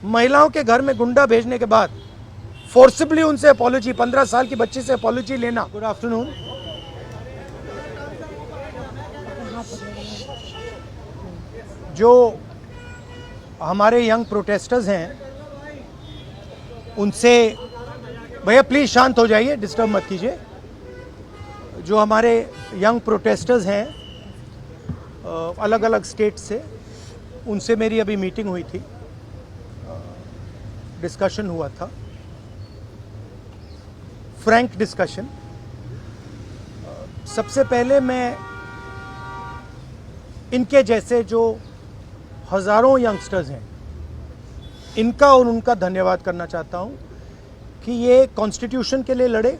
महिलाओं के घर में गुंडा भेजने के बाद फोर्सिबली उनसे अपॉलॉजी, 15 साल की बच्ची से अपॉलॉजी लेना। Good afternoon. जो हमारे यंग प्रोटेस्टर्स हैं उनसे, भैया प्लीज़ शांत हो जाइए, डिस्टर्ब मत कीजिए। जो हमारे यंग प्रोटेस्टर्स हैं अलग अलग स्टेट से, उनसे मेरी अभी मीटिंग हुई थी, डिस्कशन हुआ था, फ्रैंक डिस्कशन। सबसे पहले मैं इनके जैसे जो हज़ारों यंगस्टर्स हैं इनका और उनका धन्यवाद करना चाहता हूं कि ये कॉन्स्टिट्यूशन के लिए लड़े,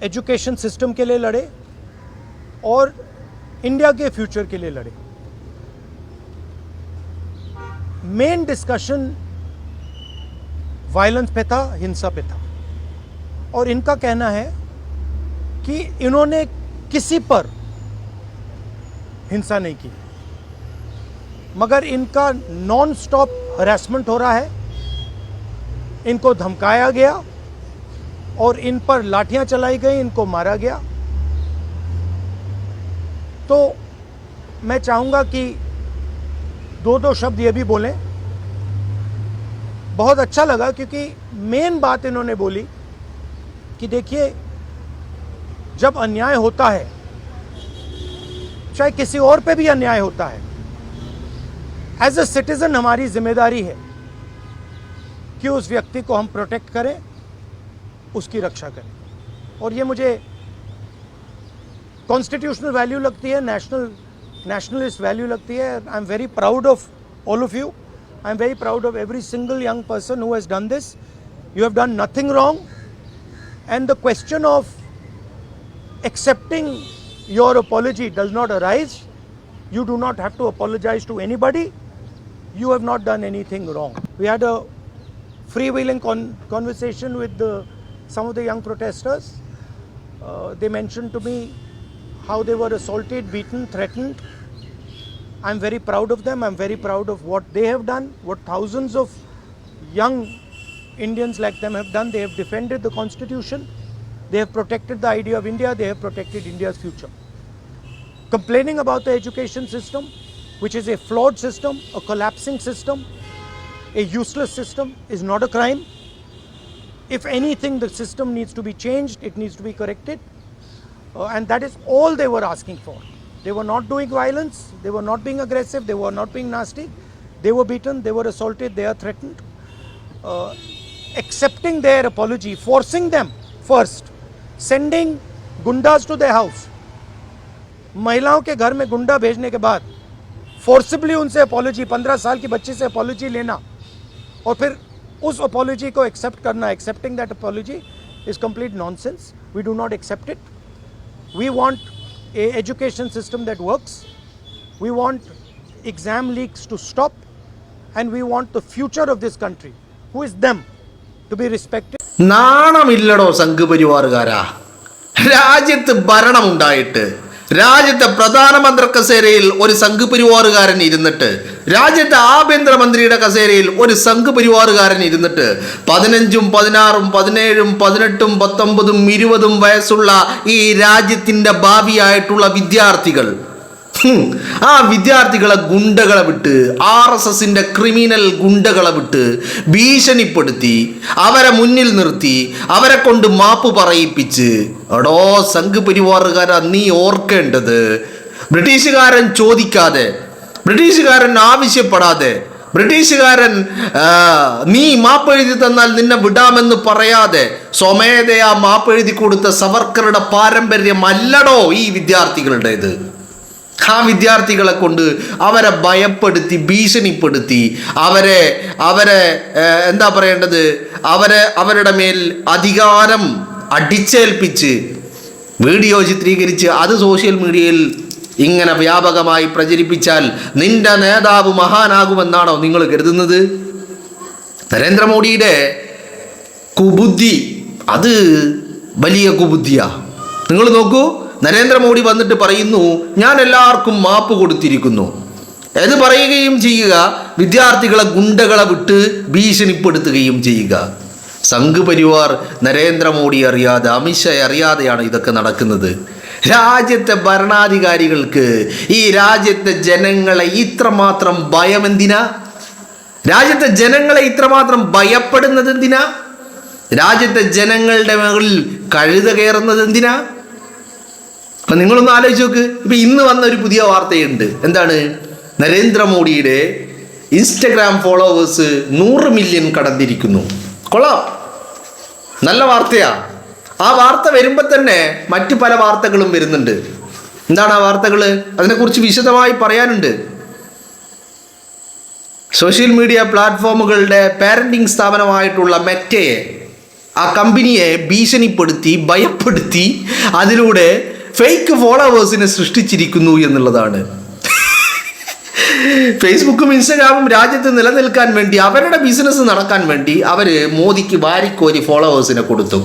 एजुकेशन सिस्टम के लिए लड़े और इंडिया के फ्यूचर के लिए लड़े। मेन डिस्कशन वायलेंस पे था, हिंसा पे था, और इनका कहना है कि इन्होंने किसी पर हिंसा नहीं की, मगर इनका नॉन स्टॉप हरासमेंट हो रहा है, इनको धमकाया गया और इन पर लाठियां चलाई गई, इनको मारा गया। तो मैं चाहूंगा कि दो शब्द ये भी बोलें। बहुत अच्छा लगा क्योंकि मेन बात इन्होंने बोली कि देखिए, जब अन्याय होता है, चाहे किसी और पे भी अन्याय होता है, एज अ सिटीजन हमारी जिम्मेदारी है कि उस व्यक्ति को हम प्रोटेक्ट करें, उसकी रक्षा करें। और ये मुझे कॉन्स्टिट्यूशनल वैल्यू लगती है, नेशनलिस्ट वैल्यू लगती है। I am very proud of all of you. I am very proud of every single young person who has done this. You have done nothing wrong, and the question of accepting your apology does not arise. You do not have to apologize to anybody. You have not done anything wrong. We had a freewheeling conversation with some of the young protesters. They mentioned to me how they were assaulted, beaten, threatened. I'm very proud of them. I'm very proud of what they have done, what thousands of young Indians like them have done. They have defended the Constitution. They have protected the idea of India. They have protected India's future. Complaining about the education system, which is a flawed system, a collapsing system, a useless system, is not a crime. If anything, the system needs to be changed. It needs to be corrected. And that is all they were asking for. They were not doing violence, they were not being aggressive, they were not being nasty. They were beaten, they were assaulted, they are threatened. Accepting their apology, forcing them first, sending gundas to their house. महिलाओं के घर में गुंडा भेजने के बाद forcibly उनसे apology, 15 साल की बच्ची से अपॉलॉजी लेना और फिर उस अपॉलॉजी को एक्सेप्ट करना, accepting that apology is complete nonsense. We do not accept it. We want a education system that works. We want exam leaks to stop, and we want the future of this country, who is them, to be respected. നാണമില്ലടോ സംഘപരിവാറുകാരാ, രാജ്യത്ത് ഭരണമുണ്ടായിട്ട് രാജ്യത്തെ പ്രധാനമന്ത്രി കസേരയിൽ ഒരു സംഘപരിവാറുകാരൻ ഇരുന്നിട്ട്, രാജ്യത്തെ ആഭ്യന്തരമന്ത്രിയുടെ കസേരയിൽ ഒരു സംഘപരിവാറുകാരൻ ഇരുന്നിട്ട് 15, 16, 17, 18, 19, 20 വയസ്സുള്ള ഈ രാജ്യത്തിൻ്റെ ഭാവിയായിട്ടുള്ള വിദ്യാർത്ഥികൾ, ആ വിദ്യാർത്ഥികളെ ഗുണ്ടകളെ വിട്ട്, RSSന്റെ ക്രിമിനൽ ഗുണ്ടകളെ വിട്ട് ഭീഷണിപ്പെടുത്തി, അവരെ മുന്നിൽ നിർത്തി, അവരെ കൊണ്ട് മാപ്പ് പറയിപ്പിച്ച്, എടോ സംഘപരിവാറുകാരാ, നീ ഓർക്കേണ്ടത്, ബ്രിട്ടീഷുകാരൻ ചോദിക്കാതെ, ബ്രിട്ടീഷുകാരൻ ആവശ്യപ്പെടാതെ, ബ്രിട്ടീഷുകാരൻ നീ മാപ്പെഴുതി തന്നാൽ നിന്നെ വിടാമെന്ന് പറയാതെ സ്വമേധയാ മാപ്പെഴുതി കൊടുത്ത സവർക്കറുടെ പാരമ്പര്യമല്ലടോ ഈ വിദ്യാർത്ഥികളുടേത്. ആ വിദ്യാർത്ഥികളെ കൊണ്ട് അവരെ ഭയപ്പെടുത്തി, ഭീഷണിപ്പെടുത്തി, അവരെ എന്താ പറയേണ്ടത്, അവരുടെ മേൽ അധികാരം അടിച്ചേൽപ്പിച്ച് വീഡിയോ ചിത്രീകരിച്ച് അത് സോഷ്യൽ മീഡിയയിൽ ഇങ്ങനെ വ്യാപകമായി പ്രചരിപ്പിച്ചാൽ നിന്റെ നേതാവ് മഹാനാകുമെന്നാണോ നിങ്ങൾ കരുതുന്നത്? നരേന്ദ്രമോദിയുടെ കുബുദ്ധി അത് വലിയ കുബുദ്ധിയാ. നിങ്ങൾ നോക്കൂ, നരേന്ദ്രമോദി വന്നിട്ട് പറയുന്നു, ഞാൻ എല്ലാവർക്കും മാപ്പ് കൊടുത്തിരിക്കുന്നു. എന്ന് പറയുകയും ചെയ്യുക, വിദ്യാർത്ഥികളെ ഗുണ്ടകളെ വിട്ട് ഭീഷണിപ്പെടുത്തുകയും ചെയ്യുക. സംഘ് പരിവാർ നരേന്ദ്രമോദി അറിയാതെ, അമിത്ഷാ അറിയാതെയാണ് ഇതൊക്കെ നടക്കുന്നത്. രാജ്യത്തെ ഭരണാധികാരികൾക്ക് ഈ രാജ്യത്തെ ജനങ്ങളെ ഇത്രമാത്രം ഭയം എന്തിനാ? രാജ്യത്തെ ജനങ്ങളെ ഇത്രമാത്രം ഭയപ്പെടുന്നത് എന്തിനാ? രാജ്യത്തെ ജനങ്ങളുടെ മുകളിൽ കഴുത കയറുന്നത് എന്തിനാ? അപ്പൊ നിങ്ങളൊന്ന് ആലോചിച്ച് നോക്ക്. ഇപ്പൊ ഇന്ന് വന്ന ഒരു പുതിയ വാർത്തയുണ്ട്. എന്താണ്? നരേന്ദ്രമോദിയുടെ ഇൻസ്റ്റഗ്രാം ഫോളോവേഴ്സ് 100 മില്യൺ കടന്നിരിക്കുന്നു. കൊള്ളാം, നല്ല വാർത്തയാ. ആ വാർത്ത വരുമ്പോൾ തന്നെ മറ്റു പല വാർത്തകളും വരുന്നുണ്ട്. എന്താണ് ആ വാർത്തകൾ? അതിനെക്കുറിച്ച് വിശദമായി പറയാനുണ്ട്. സോഷ്യൽ മീഡിയ പ്ലാറ്റ്ഫോമുകളുടെ പാരന്റിംഗ് സ്ഥാപനമായിട്ടുള്ള മെറ്റയെ, ആ കമ്പനിയെ ഭീഷണിപ്പെടുത്തി, ഭയപ്പെടുത്തി, അതിലൂടെ ഫേക്ക് ഫോളോവേഴ്സിനെ സൃഷ്ടിച്ചിരിക്കുന്നു എന്നുള്ളതാണ്. ഫേസ്ബുക്കും ഇൻസ്റ്റാഗ്രാമും രാജ്യത്ത് നിലനിൽക്കാൻ വേണ്ടി, അവരുടെ ബിസിനസ് നടക്കാൻ വേണ്ടി അവർ മോദിക്ക് വാരിക്കോരി ഫോളോവേഴ്സിനെ കൊടുത്തു.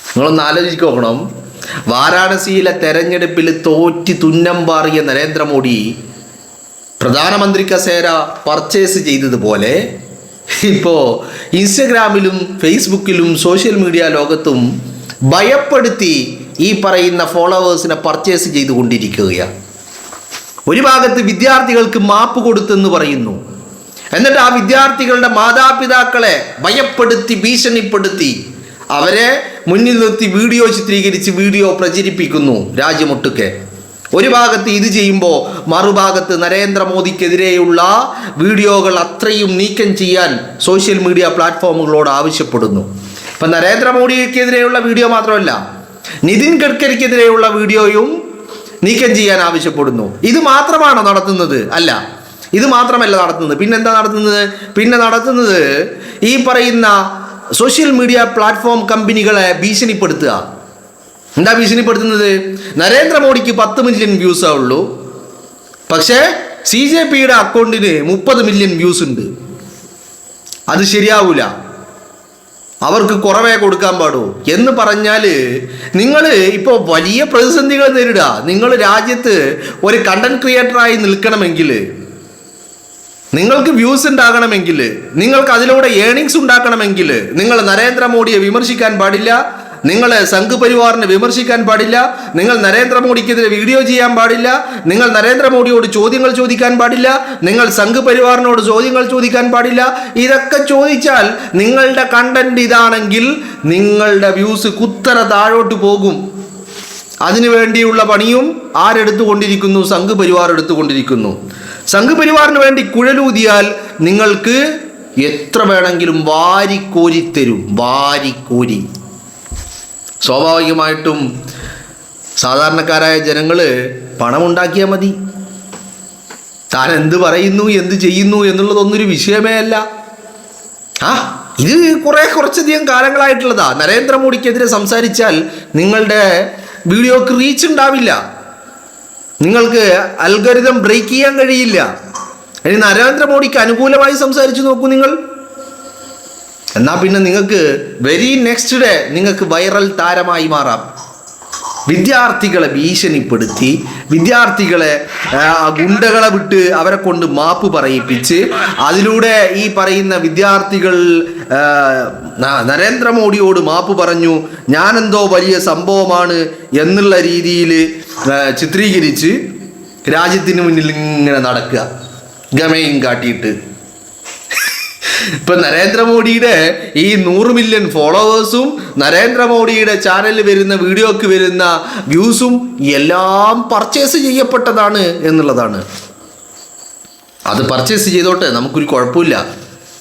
നിങ്ങളൊന്ന് ആലോചിച്ച് നോക്കണം. വാരാണസിയിലെ തെരഞ്ഞെടുപ്പിൽ തോറ്റി തുന്നം പാറിയ നരേന്ദ്രമോദി പ്രധാനമന്ത്രി കസേര പർച്ചേസ് ചെയ്തതുപോലെ ഇപ്പോൾ ഇൻസ്റ്റഗ്രാമിലും ഫേസ്ബുക്കിലും സോഷ്യൽ മീഡിയ ലോകത്തും ഭയപ്പെടുത്തി ഈ പറയുന്ന ഫോളോവേഴ്സിനെ പർച്ചേസ് ചെയ്തുകൊണ്ടിരിക്കുകയാണ്. ഒരു ഭാഗത്ത് വിദ്യാർത്ഥികൾക്ക് മാപ്പ് കൊടുത്തെന്ന് പറയുന്നു. എന്നിട്ട് ആ വിദ്യാർത്ഥികളുടെ മാതാപിതാക്കളെ ഭയപ്പെടുത്തി, ഭീഷണിപ്പെടുത്തി, അവരെ മുന്നിൽ നിർത്തി വീഡിയോ ചിത്രീകരിച്ച് വീഡിയോ പ്രചരിപ്പിക്കുന്നു രാജ്യമൊട്ടുക്കെ. ഒരു ഭാഗത്ത് ഇത് ചെയ്യുമ്പോൾ മറുഭാഗത്ത് നരേന്ദ്രമോദിക്കെതിരെയുള്ള വീഡിയോകൾ അത്രയും നീക്കം ചെയ്യാൻ സോഷ്യൽ മീഡിയ പ്ലാറ്റ്ഫോമുകളോട് ആവശ്യപ്പെടുന്നു. ഇപ്പം നരേന്ദ്രമോദിക്കെതിരെയുള്ള വീഡിയോ മാത്രമല്ല, നിതിൻ ഗഡ്കരിക്കെതിരെയുള്ള വീഡിയോയും നീക്കം ചെയ്യാൻ ആവശ്യപ്പെടുന്നു. ഇത് മാത്രമാണോ നടത്തുന്നത്? അല്ല, ഇത് മാത്രമല്ല നടത്തുന്നത്. പിന്നെന്താ നടത്തുന്നത്? പിന്നെ നടത്തുന്നത് ഈ പറയുന്ന സോഷ്യൽ മീഡിയ പ്ലാറ്റ്ഫോം കമ്പനികളെ ഭീഷണിപ്പെടുത്തുക. എന്താ ഭീഷണിപ്പെടുത്തുന്നത്? നരേന്ദ്രമോദിക്ക് 10 മില്യൺ വ്യൂസേ ഉള്ളൂ, പക്ഷേ CJPയുടെ അക്കൗണ്ടിന് 30 മില്യൺ വ്യൂസ് ഉണ്ട്. അത് ശരിയാവൂല, അവർക്ക് കുറവേ കൊടുക്കാൻ പാടൂ എന്ന് പറഞ്ഞാൽ നിങ്ങൾ ഇപ്പോൾ വലിയ പ്രതിസന്ധികൾ നേരിടുക. നിങ്ങൾ രാജ്യത്ത് ഒരു കണ്ടന്റ് ക്രിയേറ്ററായി നിൽക്കണമെങ്കിൽ, നിങ്ങൾക്ക് വ്യൂസ് ഉണ്ടാകണമെങ്കിൽ, നിങ്ങൾക്ക് അതിലൂടെ ഏണിങ്സ് ഉണ്ടാക്കണമെങ്കിൽ നിങ്ങൾ നരേന്ദ്രമോദിയെ വിമർശിക്കാൻ പാടില്ല, നിങ്ങൾ സംഘ് പരിവാറിനെ വിമർശിക്കാൻ പാടില്ല, നിങ്ങൾ നരേന്ദ്രമോദിക്കെതിരെ വീഡിയോ ചെയ്യാൻ പാടില്ല, നിങ്ങൾ നരേന്ദ്രമോദിയോട് ചോദ്യങ്ങൾ ചോദിക്കാൻ പാടില്ല, നിങ്ങൾ സംഘ് പരിവാറിനോട് ചോദ്യങ്ങൾ ചോദിക്കാൻ പാടില്ല. ഇതൊക്കെ ചോദിച്ചാൽ നിങ്ങളുടെ കണ്ടന്റ് ഇതാണെങ്കിൽ നിങ്ങളുടെ വ്യൂസ് കുത്തര താഴോട്ട് പോകും. അതിനു വേണ്ടിയുള്ള പണിയും ആരെടുത്തുകൊണ്ടിരിക്കുന്നു? സംഘ് പരിവാർ എടുത്തുകൊണ്ടിരിക്കുന്നു. സംഘ് പരിവാറിന് വേണ്ടി കുഴലൂതിയാൽ നിങ്ങൾക്ക് എത്ര വേണമെങ്കിലും വാരിക്കോരി തരും, വാരിക്കോരി. സ്വാഭാവികമായിട്ടും സാധാരണക്കാരായ ജനങ്ങൾ പണമുണ്ടാക്കിയാൽ മതി. താൻ എന്ത് പറയുന്നു, എന്ത് ചെയ്യുന്നു എന്നുള്ളതൊന്നൊരു വിഷയമേ അല്ല. ഇത് കുറച്ചധികം കാലങ്ങളായിട്ടുള്ളതാ. നരേന്ദ്രമോദിക്കെതിരെ സംസാരിച്ചാൽ നിങ്ങളുടെ വീഡിയോക്ക് റീച്ച് ഉണ്ടാവില്ല, നിങ്ങൾക്ക് അൽഗോരിതം ബ്രേക്ക് ചെയ്യാൻ കഴിയില്ല. ഇനി നരേന്ദ്രമോദിക്ക് അനുകൂലമായി സംസാരിച്ചു നോക്കൂ നിങ്ങൾ. എന്നാൽ പിന്നെ നിങ്ങൾക്ക് വെരി നെക്സ്റ്റ് ഡേ നിങ്ങൾക്ക് വൈറൽ താരമായി മാറാം. വിദ്യാർത്ഥികളെ ഭീഷണിപ്പെടുത്തി, വിദ്യാർത്ഥികളെ ഗുണ്ടകളെ വിട്ട് അവരെ കൊണ്ട് മാപ്പ് പറയിപ്പിച്ച്, അതിലൂടെ ഈ പറയുന്ന വിദ്യാർത്ഥികൾ നരേന്ദ്രമോദിയോട് മാപ്പ് പറഞ്ഞു, ഞാനെന്തോ വലിയ സംഭവമാണ് എന്നുള്ള രീതിയിൽ ചിത്രീകരിച്ച് രാജ്യത്തിന് മുന്നിൽ ഇങ്ങനെ നടക്കുക, ഗമയും കാട്ടിയിട്ട്. ഇപ്പൊ നരേന്ദ്രമോദിയുടെ ഈ 100 മില്യൺ ഫോളോവേഴ്സും നരേന്ദ്രമോദിയുടെ ചാനലിൽ വരുന്ന വീഡിയോക്ക് വരുന്ന വ്യൂസും എല്ലാം പർച്ചേസ് ചെയ്യപ്പെട്ടതാണ് എന്നുള്ളതാണ്. അത് പർച്ചേസ് ചെയ്തോട്ടെ, നമുക്കൊരു കുഴപ്പമില്ല.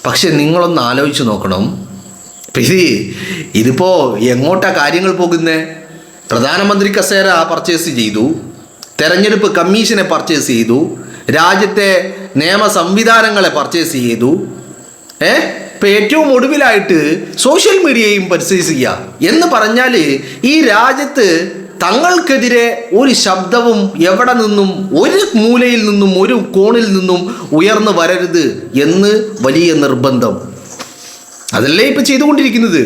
പക്ഷെ നിങ്ങളൊന്ന് ആലോചിച്ച് നോക്കണം, ഇതിപ്പോ എങ്ങോട്ടാ കാര്യങ്ങൾ പോകുന്നത്? പ്രധാനമന്ത്രി കസേര പർച്ചേസ് ചെയ്തു, തെരഞ്ഞെടുപ്പ് കമ്മീഷനെ പർച്ചേസ് ചെയ്തു, രാജ്യത്തെ നിയമ സംവിധാനങ്ങളെ പർച്ചേസ് ചെയ്തു. ഇപ്പം ഏറ്റവും ഒടുവിലായിട്ട് സോഷ്യൽ മീഡിയയും പർച്ചേസ് ചെയ്യുക എന്ന് പറഞ്ഞാൽ ഈ രാജ്യത്ത് തങ്ങൾക്കെതിരെ ഒരു ശബ്ദവും എവിടെ നിന്നും, ഒരു മൂലയിൽ നിന്നും, ഒരു കോണിൽ നിന്നും ഉയർന്നു വരരുത് എന്ന് വലിയ നിർബന്ധം. അതല്ലേ ഇപ്പം ചെയ്തുകൊണ്ടിരിക്കുന്നത്.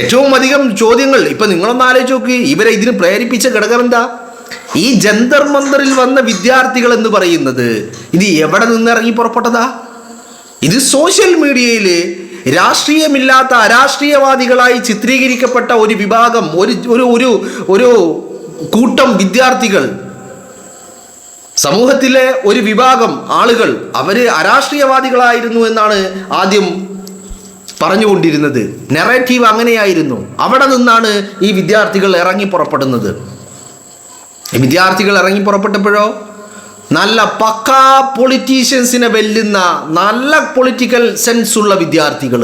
ഏറ്റവും അധികം ചോദ്യങ്ങൾ ഇപ്പം നിങ്ങളൊന്ന് ആലോചിച്ച് നോക്ക്, ഇവരെ ഇതിന് പ്രേരിപ്പിച്ച ഘടകം എന്താ? ഈ ജന്തർ മന്ദറിൽ വന്ന വിദ്യാർത്ഥികൾ എന്ന് പറയുന്നത് ഇത് എവിടെ നിന്ന് ഇറങ്ങി പുറപ്പെട്ടതാ? ഇത് സോഷ്യൽ മീഡിയയിൽ രാഷ്ട്രീയമില്ലാത്ത അരാഷ്ട്രീയവാദികളായി ചിത്രീകരിക്കപ്പെട്ട ഒരു വിഭാഗം, ഒരു കൂട്ടം വിദ്യാർത്ഥികൾ, സമൂഹത്തിലെ ഒരു വിഭാഗം ആളുകൾ, അവര് അരാഷ്ട്രീയവാദികളായിരുന്നു എന്നാണ് ആദ്യം പറഞ്ഞുകൊണ്ടിരുന്നത്. നെറേറ്റീവ് അങ്ങനെയായിരുന്നു. അവിടെ നിന്നാണ് ഈ വിദ്യാർത്ഥികൾ ഇറങ്ങി പുറപ്പെടുന്നത്. ഈ വിദ്യാർത്ഥികൾ ഇറങ്ങി പുറപ്പെട്ടപ്പോഴോ നല്ല പക്കാ പൊളിറ്റീഷ്യൻസിനെ വെല്ലുന്ന നല്ല പൊളിറ്റിക്കൽ സെൻസ് ഉള്ള വിദ്യാർത്ഥികൾ,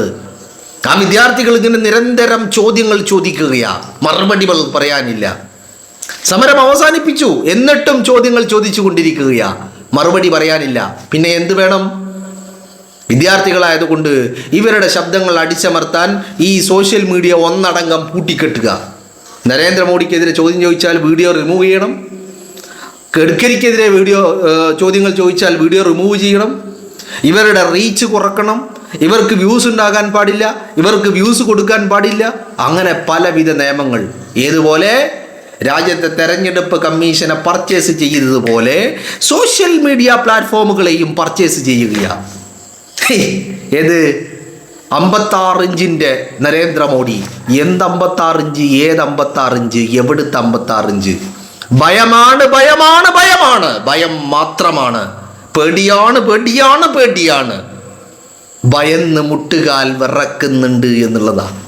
ആ വിദ്യാർത്ഥികൾ ഇങ്ങനെ നിരന്തരം ചോദ്യങ്ങൾ ചോദിക്കുകയാ, മറുപടി പറയാനില്ല. സമരം അവസാനിപ്പിച്ചു, എന്നിട്ടും ചോദ്യങ്ങൾ ചോദിച്ചു കൊണ്ടിരിക്കുകയാ, മറുപടി പറയാനില്ല. പിന്നെ എന്ത് വേണം? വിദ്യാർത്ഥികളായതുകൊണ്ട് ഇവരുടെ ശബ്ദങ്ങൾ അടിച്ചമർത്താൻ ഈ സോഷ്യൽ മീഡിയ ഒന്നടങ്കം പൂട്ടിക്കെട്ടുക. നരേന്ദ്രമോദിക്കെതിരെ ചോദ്യം ചോദിച്ചാൽ വീഡിയോ റിമൂവ് ചെയ്യണം, ഗഡ്കരിക്കെതിരെ ചോദ്യങ്ങൾ ചോദിച്ചാൽ വീഡിയോ റിമൂവ് ചെയ്യണം, ഇവരുടെ റീച്ച് കുറക്കണം, ഇവർക്ക് വ്യൂസ് ഉണ്ടാകാൻ പാടില്ല, ഇവർക്ക് വ്യൂസ് കൊടുക്കാൻ പാടില്ല, അങ്ങനെ പലവിധ നിയമങ്ങൾ. ഏതുപോലെ രാജ്യത്തെ തെരഞ്ഞെടുപ്പ് കമ്മീഷനെ പർച്ചേസ് ചെയ്തതുപോലെ സോഷ്യൽ മീഡിയ പ്ലാറ്റ്ഫോമുകളെയും പർച്ചേസ് ചെയ്യുകയാണ്. ഏത് 56 ഇഞ്ചിൻ്റെ നരേന്ദ്രമോദി? എന്ത് 56 ഇഞ്ച്? ഏത് 56 ഇഞ്ച്? എവിടുത്തെ 56 ഇഞ്ച്? ഭയമാണ്, ഭയമാണ്, ഭയമാണ്, ഭയം മാത്രമാണ്. പേടിയാണ്, പേടിയാണ്, പേടിയാണ്. ഭയന്ന് മുട്ടുകാൽ വിറക്കുന്നുണ്ട് എന്നുള്ളതാണ്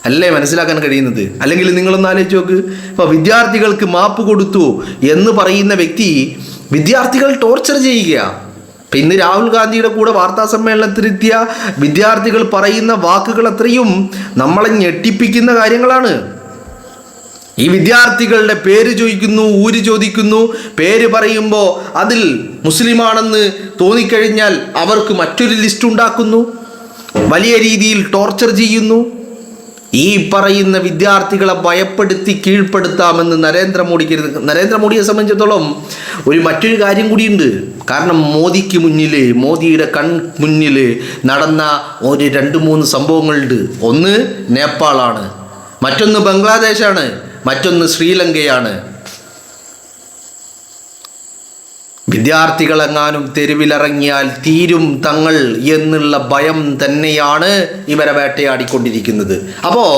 അല്ലേ മനസ്സിലാക്കാൻ കഴിയുന്നത്? അല്ലെങ്കിൽ നിങ്ങളൊന്ന് ആലോചിച്ച് നോക്ക്. ഇപ്പോൾ വിദ്യാർത്ഥികൾക്ക് മാപ്പ് കൊടുത്തു എന്ന് പറയുന്ന വ്യക്തി വിദ്യാർത്ഥികൾ ടോർച്ചർ ചെയ്യുക. ഇപ്പം ഇന്ന് രാഹുൽ ഗാന്ധിയുടെ കൂടെ വാർത്താ സമ്മേളനത്തിലെത്തിയ വിദ്യാർത്ഥികൾ പറയുന്ന വാക്കുകൾ അത്രയും നമ്മളെ ഞെട്ടിപ്പിക്കുന്ന കാര്യങ്ങളാണ്. ഈ വിദ്യാർത്ഥികളുടെ പേര് ചോദിക്കുന്നു, ഊര് ചോദിക്കുന്നു. പേര് പറയുമ്പോൾ അതിൽ മുസ്ലിമാണെന്ന് തോന്നിക്കഴിഞ്ഞാൽ അവർക്ക് മറ്റൊരു ലിസ്റ്റ് ഉണ്ടാക്കുന്നു, വലിയ രീതിയിൽ ടോർച്ചർ ചെയ്യുന്നു. ഈ പറയുന്ന വിദ്യാർത്ഥികളെ ഭയപ്പെടുത്തി കീഴ്പ്പെടുത്താമെന്ന് നരേന്ദ്രമോദിയെ സംബന്ധിച്ചിടത്തോളം മറ്റൊരു കാര്യം കൂടിയുണ്ട്. കാരണം മോദിക്ക് മുന്നിൽ, മോദിയുടെ മുന്നിൽ നടന്ന 2-3 സംഭവങ്ങളുണ്ട്. ഒന്ന് നേപ്പാളാണ്, മറ്റൊന്ന് ബംഗ്ലാദേശാണ്, മറ്റൊന്ന് ശ്രീലങ്കയാണ്. വിദ്യാർത്ഥികളെങ്ങാനും തെരുവിലിറങ്ങിയാൽ തീരും തങ്ങൾ എന്നുള്ള ഭയം തന്നെയാണ് ഇവരെ വേട്ടയാടിക്കൊണ്ടിരിക്കുന്നത്. അപ്പോൾ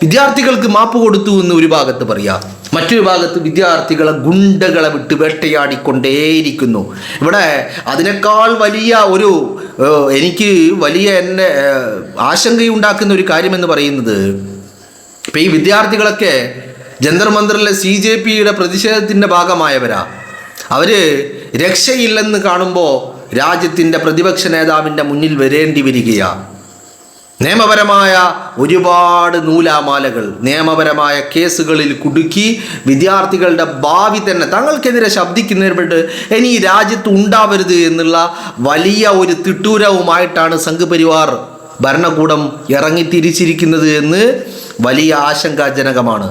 വിദ്യാർത്ഥികൾക്ക് മാപ്പ് കൊടുത്തു എന്ന് ഒരു ഭാഗത്ത് പറയാം, മറ്റൊരു ഭാഗത്ത് വിദ്യാർത്ഥികളെ ഗുണ്ടകളെ വിട്ട് വേട്ടയാടിക്കൊണ്ടേയിരിക്കുന്നു. ഇവിടെ അതിനേക്കാൾ വലിയ എനിക്ക് വലിയ എന്നെ ആശങ്കയുണ്ടാക്കുന്ന ഒരു കാര്യമെന്ന് പറയുന്നത്, ഇപ്പം ഈ വിദ്യാർത്ഥികളൊക്കെ ജന്തർ മന്ദറിലെ CJPയുടെ പ്രതിഷേധത്തിൻ്റെ ഭാഗമായവരാ. അവർ രക്ഷയില്ലെന്ന് കാണുമ്പോൾ രാജ്യത്തിൻ്റെ പ്രതിപക്ഷ നേതാവിൻ്റെ മുന്നിൽ വരേണ്ടി വരികയാണ്. നിയമപരമായ ഒരുപാട് നൂലാമാലകൾ, നിയമപരമായ കേസുകളിൽ കുടുക്കി വിദ്യാർത്ഥികളുടെ ഭാവി തന്നെ തങ്ങൾക്കെതിരെ ശബ്ദിക്കുന്നവരുടെ ഇനി ഈ രാജ്യത്ത് ഉണ്ടാവരുത് എന്നുള്ള വലിയ ഒരു തിട്ടൂരവുമായിട്ടാണ് സംഘപരിവാർ ഭരണകൂടം ഇറങ്ങിത്തിരിച്ചിരിക്കുന്നത് എന്ന് വലിയ ആശങ്കാജനകമാണ്.